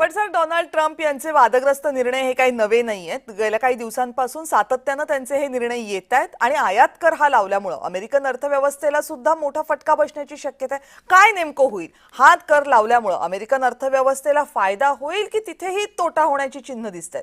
पण sir, Donald Trump यांचे वादग्रस्त निर्णय हे काही नवे नाहीयेत. गेल्या काही दिवसांपासून सातत्यानं त्यांचे हे निर्णय येत आहेत आणि आयात कर हा लावल्यामुळे अमेरिकन अर्थव्यवस्थेला सुद्धा मोठा फटका बसण्याची शक्यता आहे. काय नेमकं होईल? हा कर लावल्यामुळे अमेरिकन अर्थव्यवस्थेला फायदा होईल की तिथेही तोटा होण्याची चिन्ह दिसतात?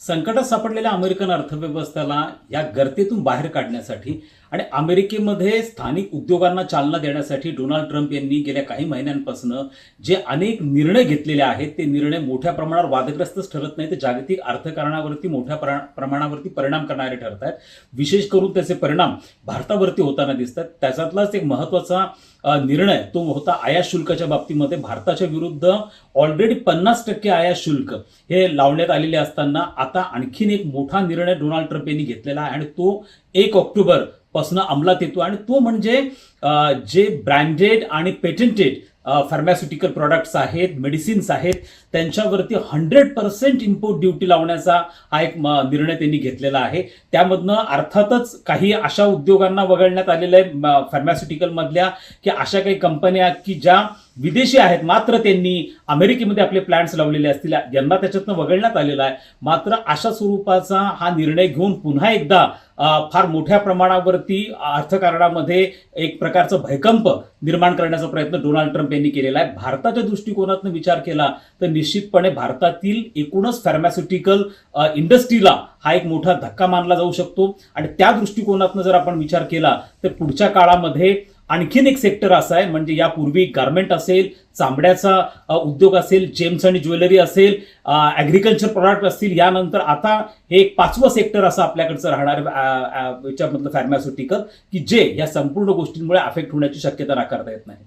संकटात सापडलेल्या अमेरिकन अर्थव्यवस्थेला या गर्तेतून बाहेर काढण्यासाठी आणि अमेरिकेमध्ये स्थानिक उद्योगांना चालना देण्यासाठी डोनाल्ड ट्रम्प यांनी गेल्या काही महिन्यांपासून जे अनेक निर्णय घेतलेले आहेत ते निर्णय मोठ्या प्रमाणावर वादग्रस्तच ठरत नाही, ते जागतिक अर्थकारणावरती मोठ्या प्रमाणावरती परिणाम करणारे ठरत आहेत. विशेष करून त्याचे परिणाम भारतावरती होताना दिसतात. त्याच्यातलाच एक महत्त्वाचा निर्णय तो होता आयात शुल्काच्या बाबतीमध्ये. भारताच्या विरुद्ध ऑलरेडी 50% आयात शुल्क हे लावण्यात आलेले असताना आता आणखीन एक मोठा निर्णय डोनाल्ड ट्रम्प यांनी घेतलेला आहे आणि तो 1 ऑक्टोबर पासून अंमलात येतो. आणि तो म्हणजे जे ब्रँडेड आणि पेटंटेड फार्मास्युटिकल प्रोडक्ट्स आहेत, मेडिसिन्स आहेत, त्यांच्यावरती 100% इम्पोर्ट ड्युटी लावण्याचा हा एक निर्णय त्यांनी घेतलेला आहे. त्यामधनं अर्थातच काही अशा उद्योगांना वगळण्यात आलेलं आहे फार्मास्युटिकल मधल्या, की अशा काही कंपन्या की ज्या विदेशी आहेत मात्र त्यांनी अमेरिकेमध्ये आपले प्लांट्स लावलेले असतील, यांना त्याच्यातनं वगळण्यात आलेला आहे. मात्र अशा स्वरूपाचा हा निर्णय घेऊन पुन्हा एकदा फार मोठ्या प्रमाणावरती अर्थकारणामध्ये एक प्रकारचं भयकंप निर्माण करण्याचा प्रयत्न डोनाल्ड ट्रम्प यांनी केलेला आहे. भारताच्या दृष्टिकोनातून विचार केला तर निश्चितपणे भारतातील एकूणच फार्मास्युटिकल इंडस्ट्रीला हा एक मोठा धक्का मानला जाऊ शकतो. आणि त्या दृष्टिकोनातून जर आपण विचार केला तर पुढच्या काळामध्ये आणखीन एक सेक्टर असा आहे, म्हणजे यापूर्वी गारमेंट असेल, चामड्याचा उद्योग असेल, जेम्स आणि ज्वेलरी असेल, ॲग्रिकल्चर प्रोडक्ट असतील, यानंतर आता हे एक 5वं सेक्टर असं आपल्याकडचं राहणार याच्यामधलं फार्मास्युटिकल, की जे या संपूर्ण गोष्टींमुळे अफेक्ट होण्याची शक्यता नाकारता येत नाही.